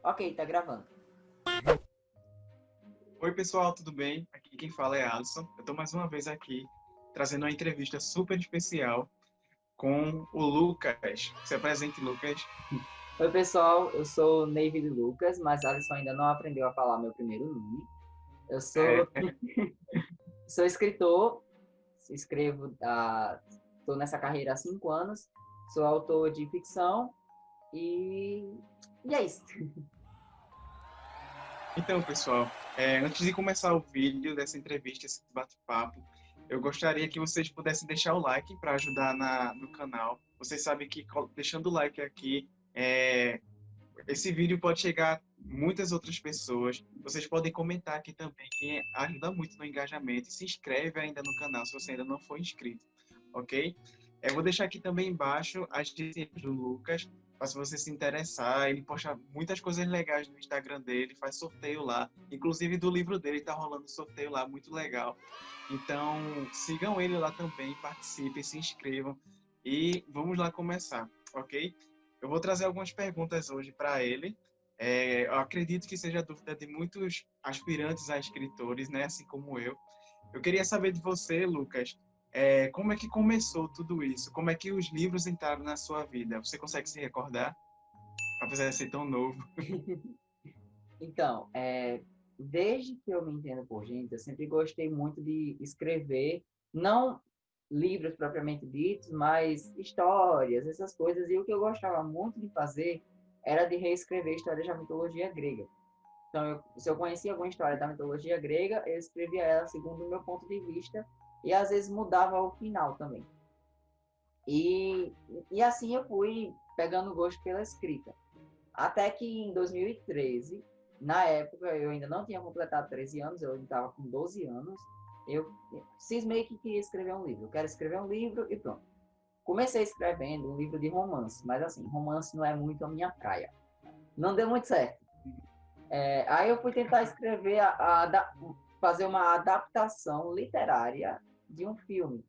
Ok, tá gravando. Oi, pessoal, tudo bem? Aqui quem fala é Alisson. Eu estou mais uma vez aqui trazendo uma entrevista super especial com o Lucas. Se apresente, Lucas. Oi, pessoal, eu sou Neive Lucas, mas Alisson ainda não aprendeu a falar meu primeiro nome. Eu sou, É, sou escritor, escrevo, estou nessa carreira há 5 anos, sou autor de ficção e é isso. então, pessoal, antes de começar o vídeo dessa entrevista, esse bate-papo, eu gostaria que vocês pudessem deixar o like para ajudar no canal. Vocês sabem que deixando o like aqui, esse vídeo pode chegar a muitas outras pessoas. Vocês podem comentar aqui também, que ajuda muito no engajamento. E se inscreve ainda no canal se você ainda não for inscrito, ok? Eu vou deixar aqui também embaixo as redes do Lucas, para se você se interessar. Ele posta muitas coisas legais no Instagram dele, faz sorteio lá. Inclusive do livro dele está rolando sorteio lá, muito legal. Então, sigam ele lá também, participem, se inscrevam e vamos lá começar, ok? Eu vou trazer algumas perguntas hoje para ele. Eu acredito que seja a dúvida de muitos aspirantes a escritores, né, assim como eu. Eu queria saber de você, Lucas, como é que começou tudo isso? Como é que os livros entraram na sua vida? Você consegue se recordar, apesar de ser tão novo? Então, desde que eu me entendo por gente, eu sempre gostei muito de escrever, não livros propriamente ditos, mas histórias, essas coisas. E o que eu gostava muito de fazer era de reescrever histórias da mitologia grega. Então, se eu conhecia alguma história da mitologia grega, eu escrevia ela segundo o meu ponto de vista e às vezes mudava o final também. E, e assim eu fui pegando gosto pela escrita. Até que em 2013, na época eu ainda não tinha completado 13 anos, eu estava com 12 anos, eu cismei que queria escrever um livro. Eu quero escrever um livro e pronto. Comecei escrevendo um livro de romance, mas assim, romance não é muito a minha praia. Não deu muito certo. Aí eu fui tentar escrever, fazer uma adaptação literária de um filme,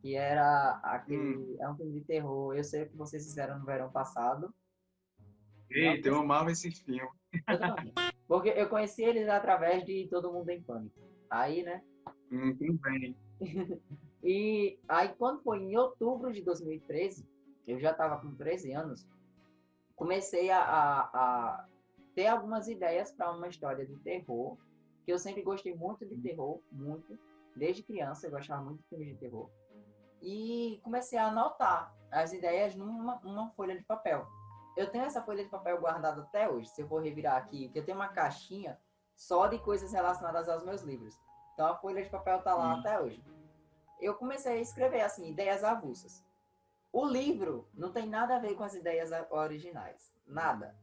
que era Hum, aquele, é um filme de terror, eu sei o que vocês fizeram no verão passado, não eita, eu amava esse filme. eu também, porque eu conheci eles através de Todo Mundo em Pânico, aí, né, Tudo bem. e aí quando foi em outubro de 2013, eu já estava com 13 anos, comecei a ter algumas ideias para uma história de terror, que eu sempre gostei muito de terror, muito. Desde criança eu gostava muito de filmes de terror. E comecei a anotar as ideias numa folha de papel. Eu tenho essa folha de papel guardada até hoje. Se eu for revirar aqui, que eu tenho uma caixinha só de coisas relacionadas aos meus livros. Então a folha de papel está lá Hum, até hoje. Eu comecei a escrever assim, ideias avulsas. O livro não tem nada a ver com as ideias originais, nada.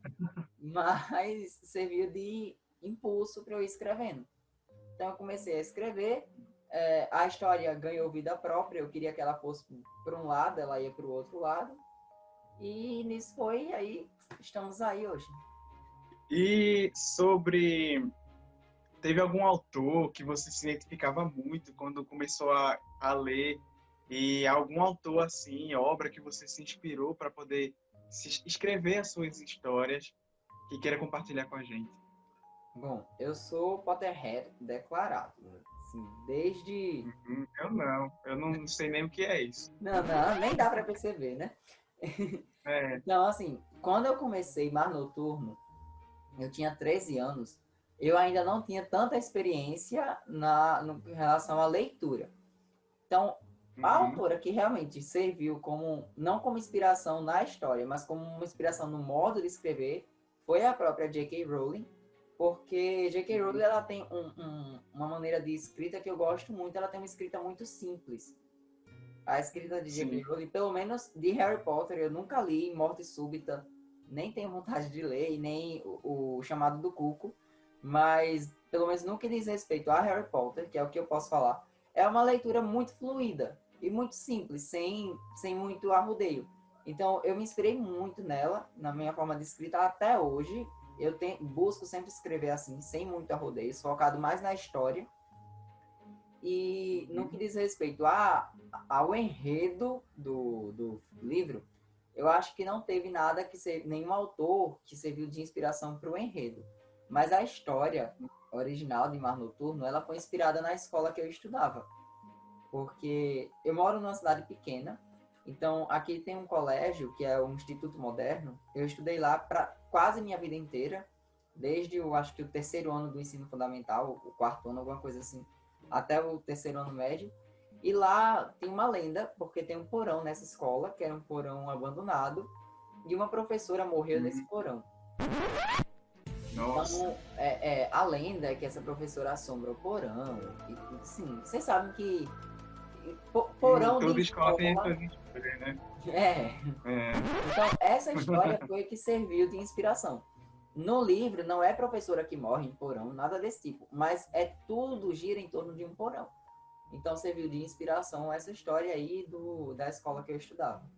Mas serviu de impulso para eu ir escrevendo. Então eu comecei a escrever, a história ganhou vida própria, eu queria que ela fosse para um lado, ela ia para o outro lado, e nisso foi, aí estamos aí hoje. E teve algum autor que você se identificava muito quando começou a ler? E algum autor, assim, obra que você se inspirou para poder escrever as suas histórias que queira compartilhar com a gente? Bom, eu sou Potterhead declarado, assim, desde... Eu não sei nem o que é isso. Não, não, nem dá para perceber, né? É, Então, assim, quando eu comecei Mar Noturno, eu tinha 13 anos, eu ainda não tinha tanta experiência em relação à leitura. Então, a uhum, autora que realmente serviu como, não como inspiração na história, mas como uma inspiração no modo de escrever, foi a própria J.K. Rowling, porque J.K. Rowling uhum, ela tem uma maneira de escrita que eu gosto muito, ela tem uma escrita muito simples. A escrita de J.K. sim. Rowling, pelo menos de Harry Potter, eu nunca li Morte Súbita, nem tenho vontade de ler, nem o Chamado do Cuco, mas pelo menos no que diz respeito a Harry Potter, que é o que eu posso falar, é uma leitura muito fluida e muito simples, sem muito arrudeio. Então eu me inspirei muito nela, na minha forma de escrita até hoje. Busco sempre escrever assim, sem muito arrudeio, focado mais na história. E no que Uhum, diz respeito ao enredo do livro, eu acho que não teve nada nenhum autor que serviu de inspiração para o enredo. Mas a história original de Mar Noturno, ela foi inspirada na escola que eu estudava. Porque eu moro numa cidade pequena, então aqui tem um colégio, que é o Instituto Moderno. Eu estudei lá para quase minha vida inteira, desde eu acho que o terceiro ano do ensino fundamental, o quarto ano, alguma coisa assim, até o terceiro ano médio. E lá tem uma lenda, porque tem um porão nessa escola, que era um porão abandonado, e uma professora morreu nesse porão. Nossa. Então, a lenda é que essa professora assombra o porão. E sim, vocês sabem que porão de Toda escola tem escola. essas histórias, né? É. É. Então, essa história foi que serviu de inspiração. No livro, não é professora que morre em porão, nada desse tipo, mas tudo gira em torno de um porão. Então, serviu de inspiração essa história aí da escola que eu estudava.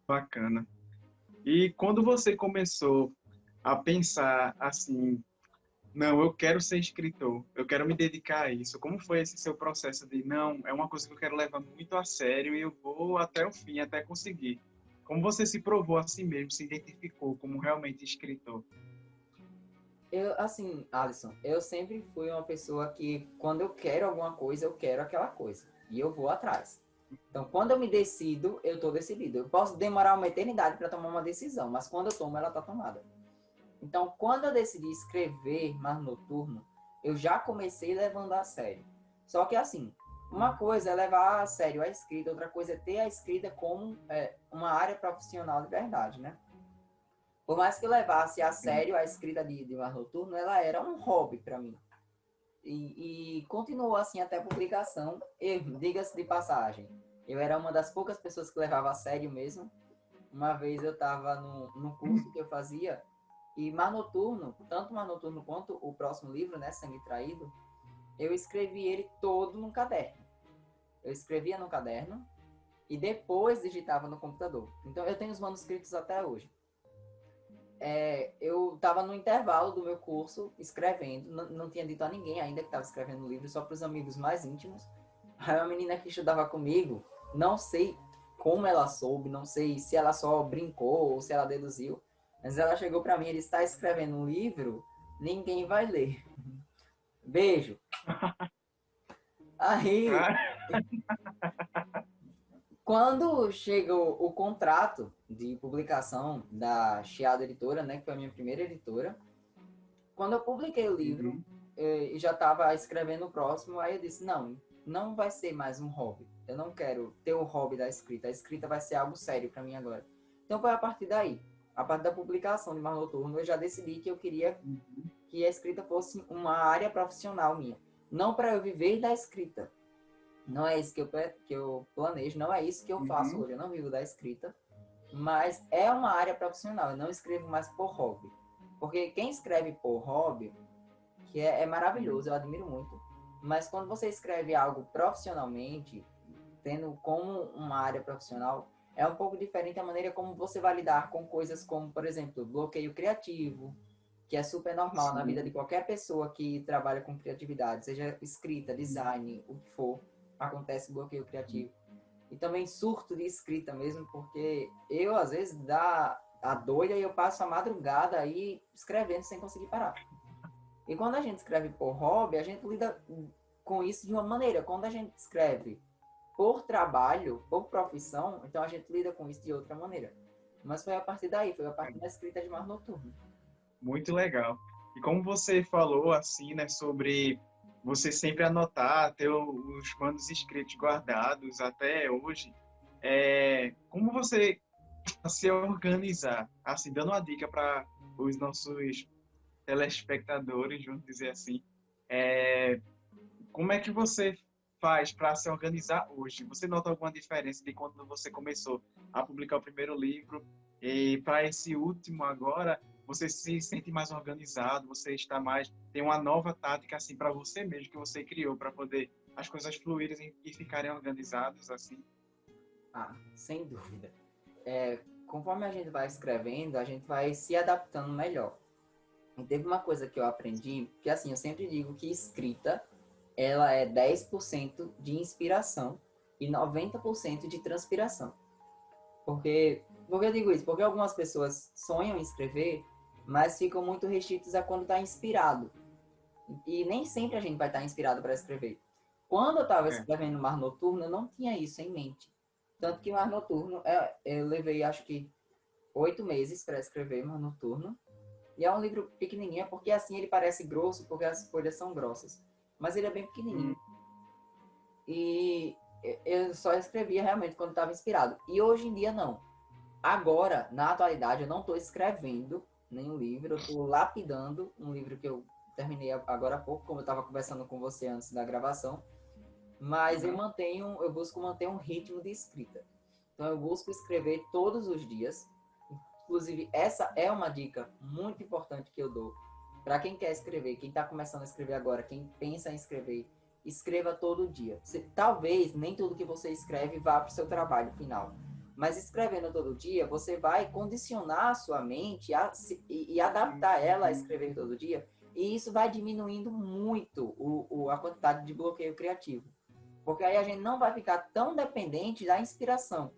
Bacana. E quando você começou a pensar assim, não, eu quero ser escritor, eu quero me dedicar a isso, como foi esse seu processo de, não, é uma coisa que eu quero levar muito a sério e eu vou até o fim, até conseguir? Como você se provou a si mesmo, se identificou como realmente escritor? Assim, Alisson, eu sempre fui uma pessoa que, quando eu quero alguma coisa, eu quero aquela coisa. E eu vou atrás. Então, quando eu me decido, eu estou decidido. Eu posso demorar uma eternidade para tomar uma decisão, mas quando eu tomo, ela está tomada. Então, quando eu decidi escrever Mar Noturno, eu já comecei levando a sério. Só que, assim, uma coisa é levar a sério a escrita, outra coisa é ter a escrita como uma área profissional de verdade, né? Por mais que eu levasse a sério a escrita de Mar Noturno, ela era um hobby para mim. E continuou assim até a publicação. E, diga-se de passagem, eu era uma das poucas pessoas que levava a sério mesmo. Uma vez eu estava no curso que eu fazia, e Mar Noturno, tanto Mar Noturno quanto o próximo livro, né, Sangue Traído, eu escrevi ele todo num caderno. Eu escrevia no caderno e depois digitava no computador. Então eu tenho os manuscritos até hoje. Eu estava no intervalo do meu curso escrevendo, não tinha dito a ninguém ainda que estava escrevendo o livro, só para os amigos mais íntimos. Aí uma menina que estudava comigo, não sei como ela soube, não sei se ela só brincou ou se ela deduziu, mas ela chegou para mim e disse: está escrevendo um livro, ninguém vai ler. Beijo. Aí, Ah, quando chegou o contrato de publicação da Chiado Editora, né, que foi a minha primeira editora, quando eu publiquei o livro uhum, e já estava escrevendo o próximo, aí eu disse, não vai ser mais um hobby. Eu não quero ter o hobby da escrita. A escrita vai ser algo sério para mim agora. Então foi a partir daí. A partir da publicação de Mar Noturno, eu já decidi que eu queria uhum, que a escrita fosse uma área profissional minha. Não para eu viver da escrita. Não é isso que eu planejo, não é isso que eu faço uhum, hoje. Eu não vivo da escrita, mas é uma área profissional. Eu não escrevo mais por hobby. Porque quem escreve por hobby, que é sim, maravilhoso, eu admiro muito. Mas quando você escreve algo profissionalmente, tendo como uma área profissional, é um pouco diferente a maneira como você vai lidar com coisas como, por exemplo, bloqueio criativo, que é super normal na vida de sim, qualquer pessoa que trabalha com criatividade, seja escrita, design, o que for, acontece bloqueio criativo. E também surto de escrita mesmo, porque eu, às vezes, dá a doida e eu passo a madrugada aí escrevendo sem conseguir parar. E quando a gente escreve por hobby, a gente lida com isso de uma maneira. Quando a gente escreve por trabalho, por profissão, então a gente lida com isso de outra maneira. Mas foi a partir daí, foi a partir da escrita de Mar Noturno. muito legal. E como você falou, assim, né, sobre você sempre anotar, ter os manuscritos guardados até hoje, como você se organizar, assim, dando uma dica para os nossos telespectadores, vamos dizer assim, é, como é que você faz para se organizar hoje? Você nota alguma diferença de quando você começou a publicar o primeiro livro e para esse último agora? Você se sente mais organizado? Você está mais tem uma nova tática assim para você mesmo que você criou para poder as coisas fluírem e ficarem organizadas assim? Ah, sem dúvida. Conforme a gente vai escrevendo, a gente vai se adaptando melhor. E teve uma coisa que eu aprendi, que assim, eu sempre digo que escrita, ela é 10% de inspiração e 90% de transpiração. Porque Por que eu digo isso? Porque algumas pessoas sonham em escrever, mas ficam muito restritos a quando está inspirado. E nem sempre a gente vai estar inspirado para escrever. Quando eu estava É. escrevendo Mar Noturno, eu não tinha isso em mente. Tanto que Mar Noturno, eu levei acho que 8 meses para escrever Mar Noturno. E é um livro pequenininho, porque assim ele parece grosso, porque as folhas são grossas. Mas ele é bem pequenininho. Hum, E eu só escrevia realmente quando estava inspirado. E hoje em dia não. Agora, na atualidade, eu não estou escrevendo nenhum livro, eu estou lapidando um livro que eu terminei agora há pouco, como eu estava conversando com você antes da gravação. Mas uhum. eu busco manter um ritmo de escrita. Então eu busco escrever todos os dias. Inclusive, essa é uma dica muito importante que eu dou para quem quer escrever, quem está começando a escrever agora, quem pensa em escrever, escreva todo dia. Talvez nem tudo que você escreve vá para o seu trabalho final, mas escrevendo todo dia, você vai condicionar a sua mente e adaptar ela a escrever todo dia, e isso vai diminuindo muito a quantidade de bloqueio criativo. Porque aí a gente não vai ficar tão dependente da inspiração.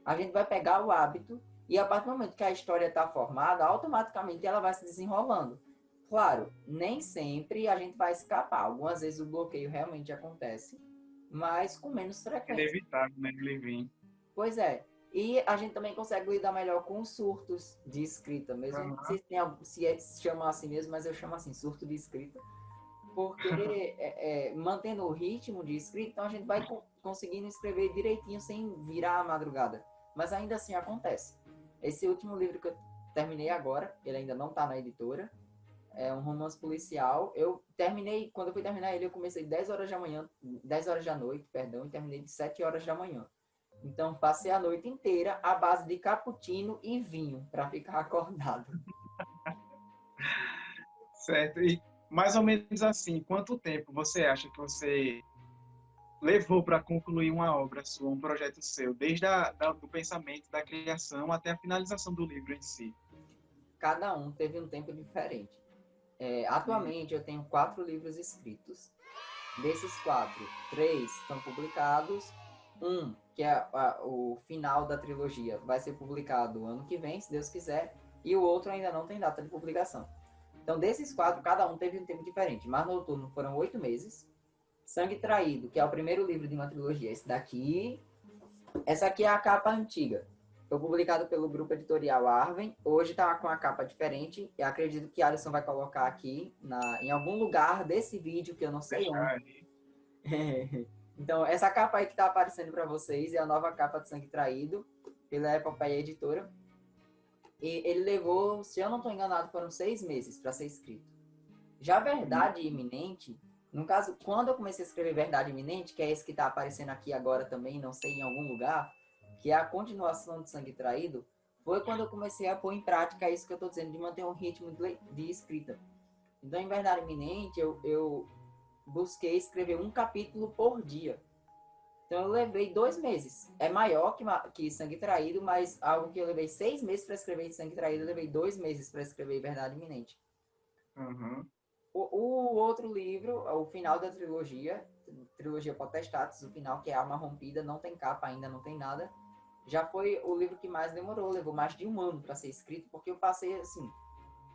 A gente vai pegar o hábito e a partir do momento que a história está formada, automaticamente ela vai se desenrolando. Claro, nem sempre a gente vai escapar. Algumas vezes o bloqueio realmente acontece, mas com menos frequência. Inevitável, né, ele vir. Pois é. E a gente também consegue lidar melhor com os surtos de escrita, mesmo. Não sei Aham. se, se chama assim mesmo, mas eu chamo assim, surto de escrita. Porque mantendo o ritmo de escrita, então a gente vai conseguindo escrever direitinho sem virar a madrugada. Mas ainda assim acontece. Esse último livro que eu terminei agora, ele ainda não está na editora, é um romance policial. Eu terminei, quando eu fui terminar ele, eu comecei 10 horas da manhã, 10 horas da noite, perdão, e terminei de 7 horas da manhã. Então passei a noite inteira à base de cappuccino e vinho para ficar acordado. Certo. E mais ou menos assim, quanto tempo você acha que você levou para concluir uma obra sua, um projeto seu, desde do pensamento, da criação até a finalização do livro em si? Cada um teve um tempo diferente. Hum. Atualmente eu tenho 4 livros escritos. Desses 4, 3 estão publicados. Um, que é o final da trilogia, vai ser publicado ano que vem, se Deus quiser. E o outro ainda não tem data de publicação. Então, desses 4, cada um teve um tempo diferente. Mar Noturno foram 8 meses. Sangue Traído, que é o primeiro livro de uma trilogia. Esse daqui. Essa aqui é a capa antiga. Foi publicado pelo grupo editorial Arven. Hoje está com a capa diferente. Eu acredito que Alisson vai colocar aqui em algum lugar desse vídeo, que eu não sei Deixar onde. aí. Então, essa capa aí que está aparecendo para vocês é a nova capa de Sangue Traído, pela Epopeia Editora. E ele levou, se eu não estou enganado, foram 6 meses para ser escrito. Já Hum. Verdade Iminente, no caso, quando eu comecei a escrever Verdade Iminente, que é esse que está aparecendo aqui agora também, não sei, em algum lugar, que é a continuação de Sangue Traído, foi quando eu comecei a pôr em prática isso que eu estou dizendo, de manter um ritmo de escrita. Então, em Verdade Iminente, eu busquei escrever um capítulo por dia. Então, eu levei 2 meses. É maior que Sangue Traído, mas algo que eu levei 6 meses para escrever em Sangue Traído, eu levei 2 meses para escrever Verdade Iminente. Aham. O outro livro, o final da trilogia Potestatis, o final que é Alma Rompida, não tem capa ainda, não tem nada. Já foi o livro que mais demorou, levou mais de um ano para ser escrito, porque eu passei assim,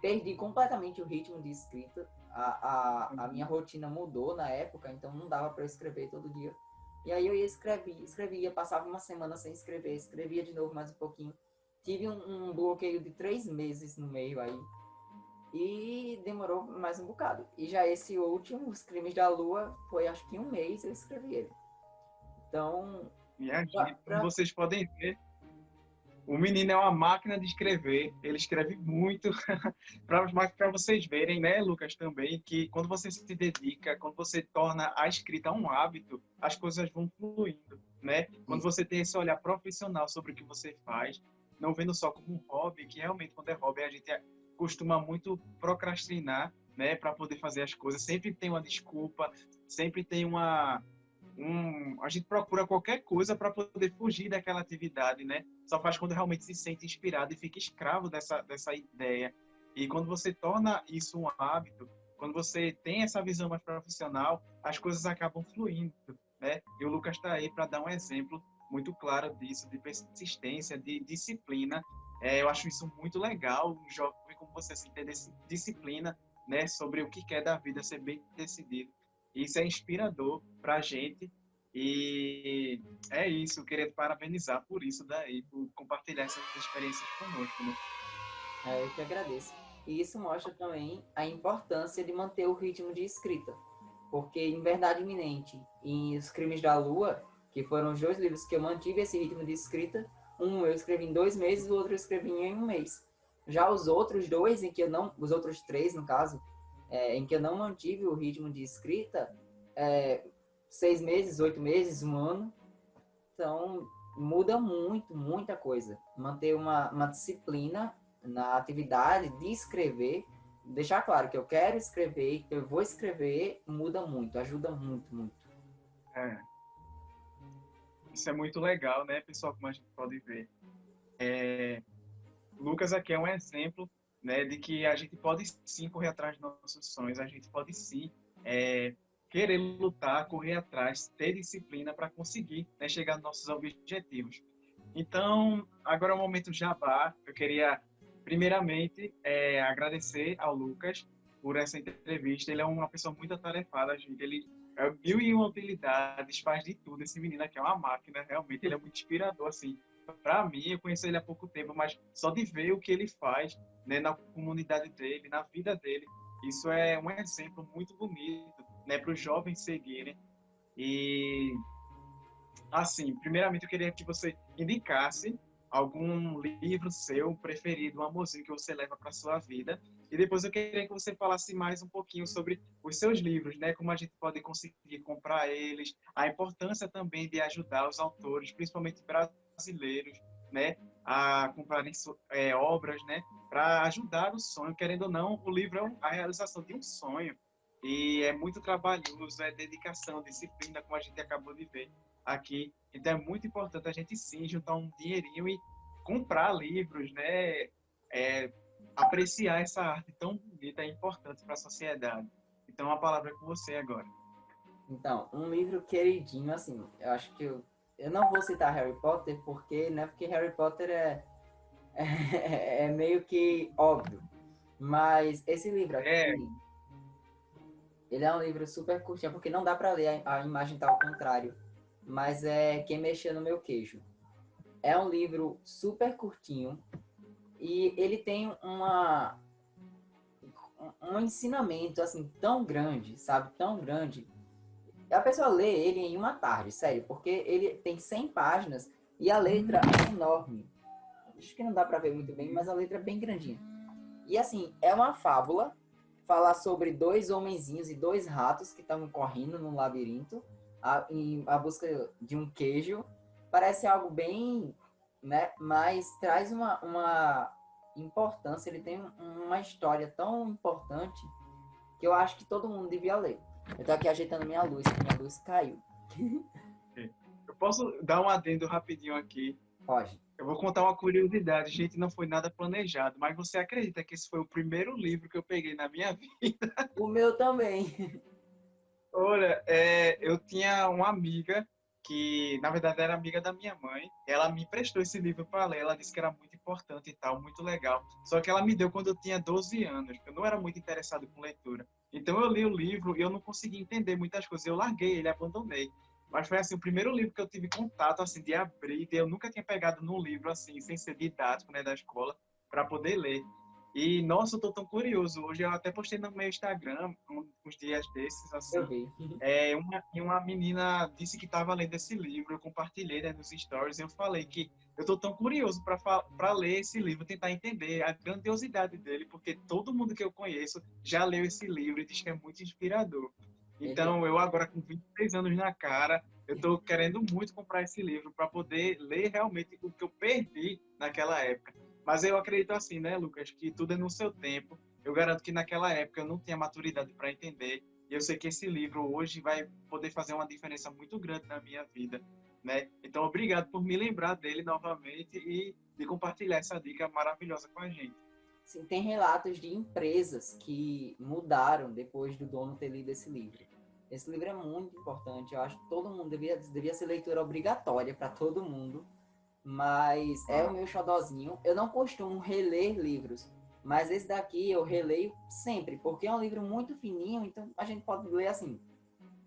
perdi completamente o ritmo de escrita. A minha Uhum. rotina mudou na época, então não dava para eu escrever todo dia. E aí eu ia escrevia, passava uma semana sem escrever, escrevia de novo mais um pouquinho. Tive um bloqueio de 3 meses no meio aí. E demorou mais um bocado. E já esse último, Os Crimes da Lua, foi acho que um mês eu escrevi ele. Então, Minha pra, gente, como pra... vocês podem ver, o menino é uma máquina de escrever. Ele escreve muito. Mas para vocês verem, né, Lucas, também, que quando você se dedica, quando você torna a escrita um hábito, as coisas vão fluindo, né? Quando Isso. você tem esse olhar profissional sobre o que você faz, não vendo só como um hobby, que realmente quando é hobby a gente costuma muito procrastinar, né, para poder fazer as coisas. Sempre tem uma desculpa, sempre tem a gente procura qualquer coisa para poder fugir daquela atividade, né? Só faz quando realmente se sente inspirado e fica escravo dessa ideia. E quando você torna isso um hábito, quando você tem essa visão mais profissional, as coisas acabam fluindo, né? E o Lucas está aí para dar um exemplo muito clara disso, de persistência, de disciplina. Eu acho isso muito legal, um jovem como você assim, ter disciplina, né, sobre o que quer da vida, ser bem decidido. Isso é inspirador para a gente e é isso, eu queria te parabenizar por isso daí, por compartilhar essas experiências conosco, né? Eu que agradeço. E isso mostra também a importância de manter o ritmo de escrita. Porque em Verdade Iminente e Os Crimes da Lua, que foram os dois livros que eu mantive esse ritmo de escrita, um eu escrevi em 2 meses, o outro eu escrevi em um mês. Já os outros dois, em que eu não, os outros três, no caso, em que eu não mantive o ritmo de escrita, 6 meses, 8 meses, um ano. Então, muda muito, muita coisa. Manter uma disciplina na atividade de escrever, deixar claro que eu quero escrever, que eu vou escrever, muda muito, ajuda muito, muito. É, isso é muito legal, né, pessoal, como a gente pode ver. Lucas aqui é um exemplo, né, de que a gente pode sim correr atrás dos nossos sonhos, a gente pode sim querer lutar, correr atrás, ter disciplina para conseguir, né, chegar nos nossos objetivos. Então, agora é o momento jabá. Eu queria, primeiramente, agradecer ao Lucas por essa entrevista. Ele é uma pessoa muito atarefada, gente. Ele é mil e uma utilidades, faz de tudo. Esse menino aqui é uma máquina, realmente. Ele é muito inspirador, assim. Para mim, eu conheci ele há pouco tempo, mas só de ver o que ele faz, né, na comunidade dele, na vida dele, isso é um exemplo muito bonito, né, para os jovens seguirem. E assim, primeiramente eu queria que você indicasse algum livro seu preferido, um amorzinho que você leva para sua vida. E depois eu queria que você falasse mais um pouquinho sobre os seus livros, né? Como a gente pode conseguir comprar eles, a importância também de ajudar os autores, principalmente brasileiros, né? A comprarem obras, né? Para ajudar o sonho. Querendo ou não, o livro é a realização de um sonho. E é muito trabalhoso, é dedicação, disciplina, como a gente acabou de ver aqui. Então é muito importante a gente sim juntar um dinheirinho e comprar livros, né? É, apreciar essa arte tão bonita e importante para a sociedade. Então a palavra é com você agora. Então, um livro queridinho, assim, eu acho que eu não vou citar Harry Potter, porque, né, porque Harry Potter é meio que óbvio. Mas esse livro É, aqui, ele é um livro super curtinho, porque não dá para ler, a imagem tá ao contrário. Mas é Quem Mexeu no Meu Queijo. É um livro super curtinho e ele tem um ensinamento, assim, tão grande, sabe? Tão grande. A pessoa lê ele em uma tarde, sério, porque ele tem 100 páginas e a letra é enorme. Acho que não dá para ver muito bem, mas a letra é bem grandinha. E assim, é uma fábula, falar sobre dois homenzinhos e dois ratos que estão correndo num labirinto em a busca de um queijo. Parece algo bem, né? Mas traz uma importância, ele tem uma história tão importante que eu acho que todo mundo devia ler. Eu tô aqui ajeitando que minha luz caiu. eu posso dar um adendo rapidinho aqui. Pode. Eu vou contar uma curiosidade, gente, não foi nada planejado, mas você acredita que esse foi o primeiro livro que eu peguei na minha vida? O meu também. Olha, eu tinha uma amiga que, na verdade, era amiga da minha mãe. Ela me emprestou esse livro para ler. Ela disse que era muito importante e tal, muito legal. Só que ela me deu quando eu tinha 12 anos. Eu não era muito interessado com leitura. Então eu li o livro e eu não consegui entender muitas coisas. Eu larguei ele, abandonei. Mas foi assim o primeiro livro que eu tive contato assim de abrir. Eu nunca tinha pegado num livro assim, sem ser didático, né, da escola, para poder ler. E nossa, eu tô tão curioso. Hoje eu até postei no meu Instagram uns dias desses Eu assim. vi. Uma menina disse que estava lendo esse livro, eu compartilhei, né, nos stories, eu falei que eu estou tão curioso para ler esse livro, tentar entender a grandiosidade dele, porque todo mundo que eu conheço já leu esse livro e diz que é muito inspirador. Ele, Então, eu agora com 23 anos na cara, eu estou querendo muito comprar esse livro para poder ler realmente o que eu perdi naquela época. Mas eu acredito assim, né, Lucas, que tudo é no seu tempo. Eu garanto que naquela época eu não tinha maturidade para entender e eu sei que esse livro hoje vai poder fazer uma diferença muito grande na minha vida, né? Então, obrigado por me lembrar dele novamente e de compartilhar essa dica maravilhosa com a gente. sim, tem relatos de empresas que mudaram depois do dono ter lido esse livro. Esse livro é muito importante. Eu acho que todo mundo devia ser leitura obrigatória para todo mundo. Mas é o meu xodozinho. Eu não costumo reler livros, mas esse daqui eu releio sempre, porque é um livro muito fininho, então a gente pode ler assim.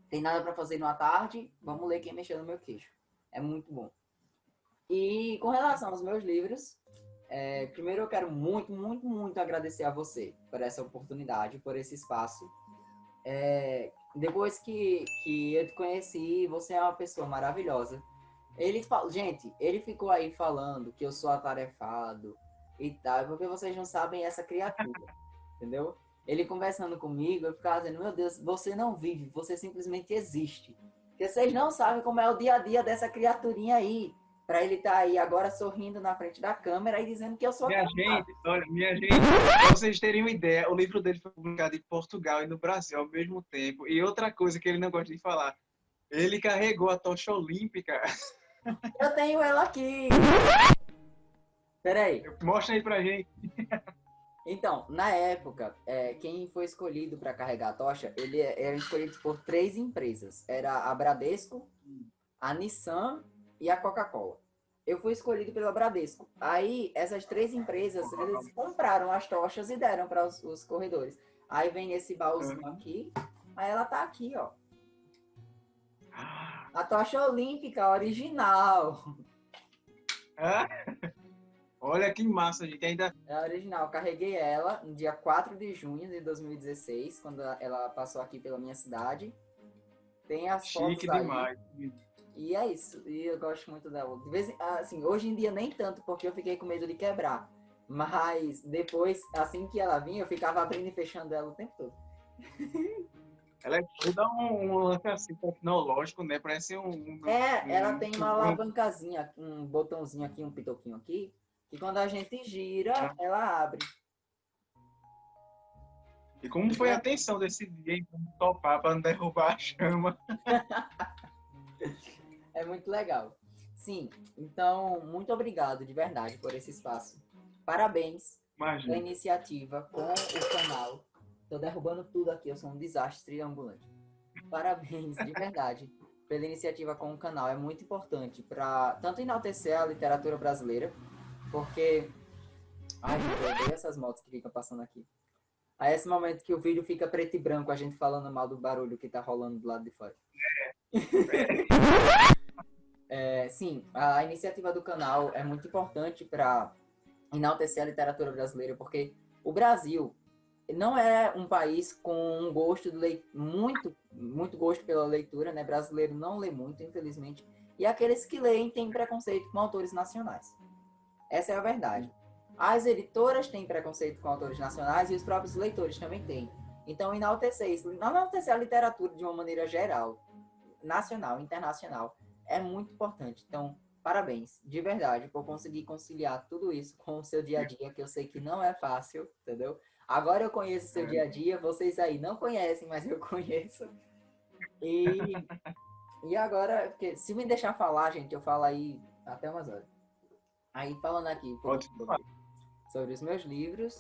Tem nada para fazer numa tarde, vamos ler Quem Mexeu no Meu Queixo. É muito bom. E com relação aos meus livros, primeiro eu quero muito, muito, muito agradecer a você por essa oportunidade, por esse espaço. Depois que eu te conheci, você é uma pessoa maravilhosa. Gente, ele ficou aí falando que eu sou atarefado e tal, porque vocês não sabem essa criatura, entendeu? Ele conversando comigo, eu ficava dizendo, meu Deus, você não vive, você simplesmente existe. Porque vocês não sabem como é o dia a dia dessa criaturinha aí. Pra ele estar aí agora sorrindo na frente da câmera e dizendo que eu sou Minha atarefado. gente, olha, minha gente, pra vocês terem uma ideia, o livro dele foi publicado em Portugal e no Brasil ao mesmo tempo. E outra coisa que ele não gosta de falar, ele carregou a tocha olímpica. Eu tenho ela aqui. Peraí. Mostra aí pra gente. Então, na época, quem foi escolhido para carregar a tocha, ele era escolhido por 3 empresas. Era a Bradesco, a Nissan e a Coca-Cola. Eu fui escolhido pela Bradesco. Aí, essas 3 empresas, eles compraram as tochas e deram para os corredores. Aí vem esse baúzinho aqui. Aí ela tá aqui, ó. A tocha olímpica original. Ah, olha que massa, gente. Ainda É a original. Carreguei ela no dia 4 de junho de 2016, quando ela passou aqui pela minha cidade. Tem as fotos chique aí. demais. E é isso. E eu gosto muito dela. Assim, hoje em dia nem tanto, porque eu fiquei com medo de quebrar. Mas depois, assim que ela vinha, eu ficava abrindo e fechando ela o tempo todo. Ela é toda um lance assim tecnológico, né? Parece Ela tem uma alavancazinha, um botãozinho aqui, um pitoquinho aqui, que quando a gente gira, ela abre. E como foi a tensão desse dia, então, topar para não derrubar a chama? É muito legal. Sim, então, muito obrigado de verdade por esse espaço. Parabéns pela Imagina. iniciativa com o canal. Tô derrubando tudo aqui, eu sou um desastre ambulante. Parabéns, de verdade, pela iniciativa com o canal. É muito importante para tanto enaltecer a literatura brasileira, porque. Ai, gente, eu odeio essas motos que ficam passando aqui. Aí esse momento que o vídeo fica preto e branco, a gente falando mal do barulho que tá rolando do lado de fora. Sim, a iniciativa do canal é muito importante para enaltecer a literatura brasileira, porque o Brasil não é um país com um gosto de muito, muito gosto pela leitura, né? Brasileiro não lê muito, infelizmente. E aqueles que leem têm preconceito com autores nacionais. Essa é a verdade. As editoras têm preconceito com autores nacionais e os próprios leitores também têm. Então, enaltecer isso, enaltecer a literatura de uma maneira geral, nacional, internacional, é muito importante. Então, parabéns, de verdade, por conseguir conciliar tudo isso com o seu dia a dia, que eu sei que não é fácil, entendeu? Agora eu conheço o seu dia a dia, vocês aí não conhecem, mas eu conheço. E agora, porque se me deixar falar, gente, eu falo aí até umas horas. Aí, falando aqui um pouco Pode falar. sobre os meus livros,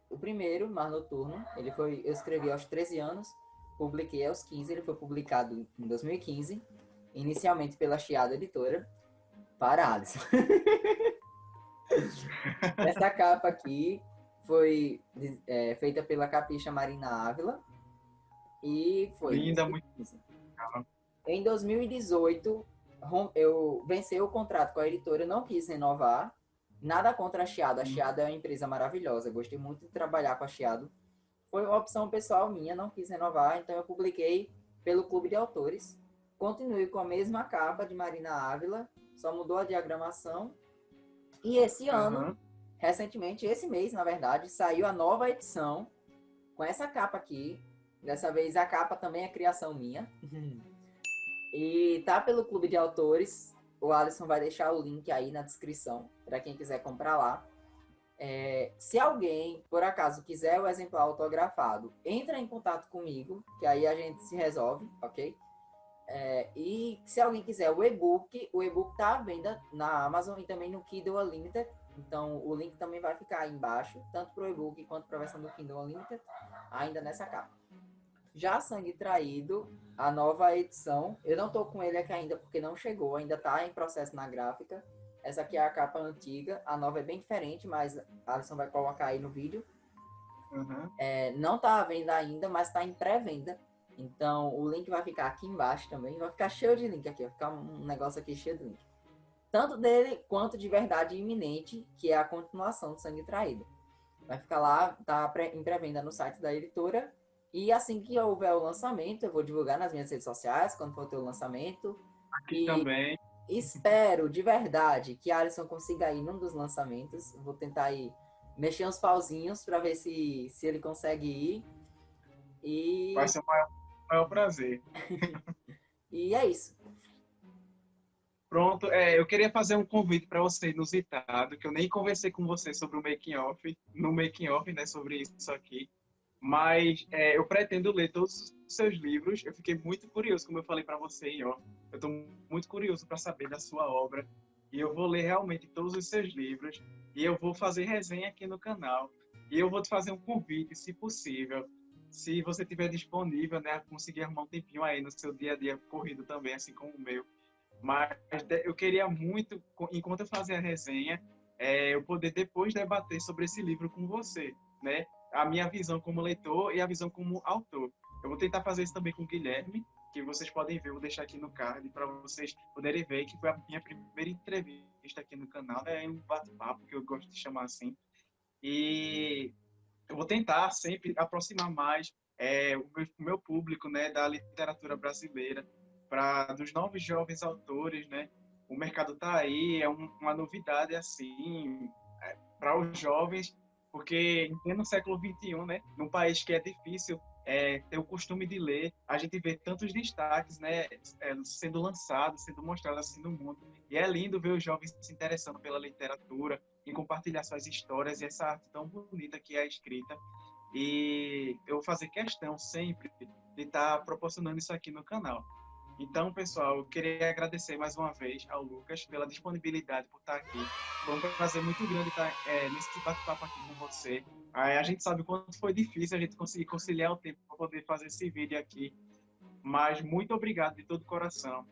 o primeiro, Mar Noturno, eu escrevi aos 13 anos, publiquei aos 15, ele foi publicado em 2015, inicialmente pela Chiado Editora, para Alisson. Essa capa aqui foi feita pela Capricha Marina Ávila e foi em Linda, muito 2015. legal. Em 2018, eu venci o contrato com a editora, não quis renovar. Nada contra a Chiado. A Chiado é uma empresa maravilhosa. Eu gostei muito de trabalhar com a Chiado. Foi uma opção pessoal minha, não quis renovar, então eu publiquei pelo Clube de Autores. Continuei com a mesma capa de Marina Ávila, só mudou a diagramação. E esse ano, recentemente, esse mês, na verdade, saiu a nova edição com essa capa aqui. Dessa vez a capa também é criação minha. E tá pelo Clube de Autores. O Alisson vai deixar o link aí na descrição para quem quiser comprar lá. Se alguém, por acaso, quiser o exemplar autografado, entra em contato comigo, que aí a gente se resolve, ok? E se alguém quiser o e-book tá à venda na Amazon e também no Kindle Unlimited. Então, o link também vai ficar aí embaixo, tanto para o e-book quanto para a versão do Kindle Unlimited, ainda nessa capa. Já Sangue Traído, a nova edição, eu não tô com ele aqui ainda porque não chegou, ainda tá em processo na gráfica. Essa aqui é a capa antiga, a nova é bem diferente, mas a Alisson vai colocar aí no vídeo. Uhum. Não tá à venda ainda, mas tá em pré-venda. Então o link vai ficar aqui embaixo também, vai ficar cheio de link aqui, vai ficar um negócio aqui cheio de link. Tanto dele quanto de Verdade Iminente, que é a continuação do Sangue Traído. Vai ficar lá, tá em pré-venda no site da editora. E assim que houver o lançamento, eu vou divulgar nas minhas redes sociais, quando for ter o lançamento. Aqui E também. espero, de verdade, que a Alisson consiga ir num dos lançamentos. Vou tentar ir mexer uns pauzinhos para ver se ele consegue ir. Vai E, ser o maior prazer. e é isso. Pronto, eu queria fazer um convite para você inusitado, que eu nem conversei com você sobre o making off, no making off, né, sobre isso aqui. Mas eu pretendo ler todos os seus livros. Eu fiquei muito curioso, como eu falei para você em off. Eu estou muito curioso para saber da sua obra. E eu vou ler realmente todos os seus livros. E eu vou fazer resenha aqui no canal. E eu vou te fazer um convite, se possível. Se você tiver disponível, né, conseguir arrumar um tempinho aí no seu dia a dia corrido também, assim como o meu. Mas eu queria muito, enquanto eu fazia a resenha, eu poder depois debater sobre esse livro com você, né? A minha visão como leitor e a visão como autor. Eu vou tentar fazer isso também com o Guilherme, que vocês podem ver, vou deixar aqui no card para vocês poderem ver, que foi a minha primeira entrevista aqui no canal, é um bate-papo, que eu gosto de chamar assim. E eu vou tentar sempre aproximar mais o meu público, né, da literatura brasileira, dos novos jovens autores, né? O mercado está aí, uma novidade assim para os jovens, porque em pleno século XXI, né, num país que é difícil ter o costume de ler, a gente vê tantos destaques, né, sendo lançados, sendo mostrados assim no mundo. E é lindo ver os jovens se interessando pela literatura, em compartilhar suas histórias e essa arte tão bonita que é a escrita. E eu vou fazer questão sempre de estar proporcionando isso aqui no canal. Então, pessoal, eu queria agradecer mais uma vez ao Lucas pela disponibilidade por estar aqui. Foi um prazer muito grande estar nesse bate-papo aqui com você. A gente sabe o quanto foi difícil a gente conseguir conciliar o tempo para poder fazer esse vídeo aqui, mas muito obrigado de todo o coração.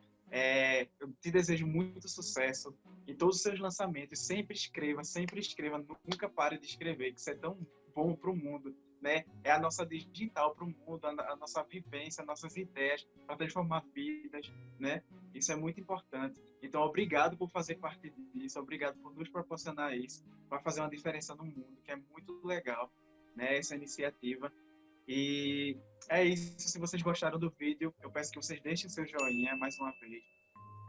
Eu te desejo muito sucesso em todos os seus lançamentos. Sempre escreva, nunca pare de escrever, que isso é tão bom para o mundo, né? É a nossa digital para o mundo, a nossa vivência, as nossas ideias para transformar vidas, né? Isso é muito importante. Então, obrigado por fazer parte disso, obrigado por nos proporcionar isso, para fazer uma diferença no mundo, que é muito legal, né? Essa iniciativa. E é isso. Se vocês gostaram do vídeo, eu peço que vocês deixem seu joinha mais uma vez.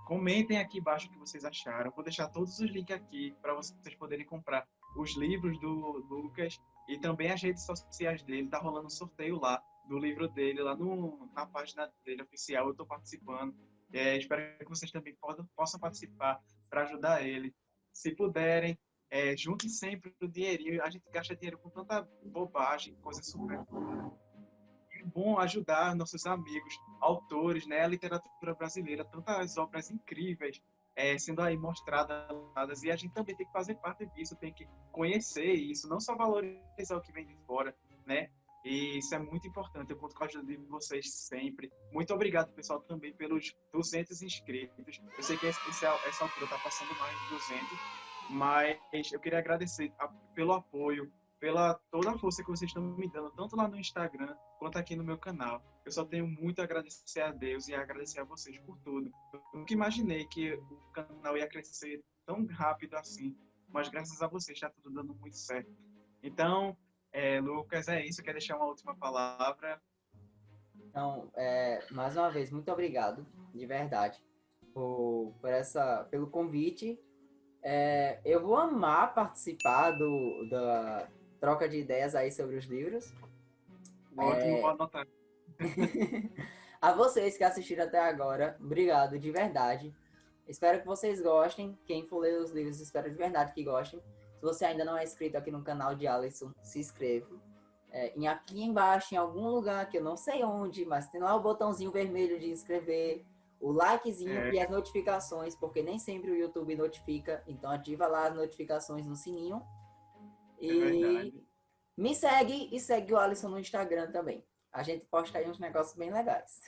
Comentem aqui embaixo o que vocês acharam. Vou deixar todos os links aqui para vocês poderem comprar os livros do Lucas e também as redes sociais dele. Tá rolando um sorteio lá do livro dele, lá na página dele oficial. Eu estou participando. Espero que vocês também possam participar para ajudar ele. Se puderem, juntem sempre o dinheirinho. A gente gasta dinheiro com tanta bobagem, coisa super bom ajudar nossos amigos, autores, né, a literatura brasileira, tantas obras incríveis sendo aí mostradas, e a gente também tem que fazer parte disso, tem que conhecer isso, não só valorizar o que vem de fora, né? E isso é muito importante, eu conto com a ajuda de vocês sempre. Muito obrigado, pessoal, também pelos 200 inscritos. Eu sei que essa altura está passando mais de 200, mas eu queria agradecer pelo apoio, pela toda a força que vocês estão me dando, tanto lá no Instagram quanto aqui no meu canal. Eu só tenho muito a agradecer a Deus e a agradecer a vocês por tudo. Eu nunca imaginei que o canal ia crescer tão rápido assim, mas graças a vocês está tudo dando muito certo. Então, Lucas, é isso. Quer deixar uma última palavra? Então, mais uma vez, muito obrigado, de verdade, pelo convite. Eu vou amar participar da troca de ideias aí sobre os livros. Ótimo, vou anotar. A vocês que assistiram até agora, obrigado de verdade. Espero que vocês gostem. Quem for ler os livros, espero de verdade que gostem. Se você ainda não é inscrito aqui no canal de Alisson, se inscreva. Aqui embaixo, em algum lugar que eu não sei onde, mas tem lá o botãozinho vermelho de inscrever, o likezinho e as notificações, porque nem sempre o YouTube notifica. Então ativa lá as notificações no sininho. É verdade. E me segue e segue o Alisson no Instagram também. a gente posta aí uns negócios bem legais.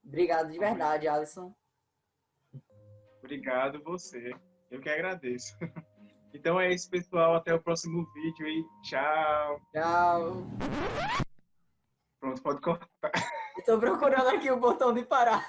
Obrigado de verdade, Alisson. Obrigado você. Eu que agradeço. Então é isso, pessoal. Até o próximo vídeo e tchau. Tchau. Pronto, pode cortar. Estou procurando aqui o botão de parar.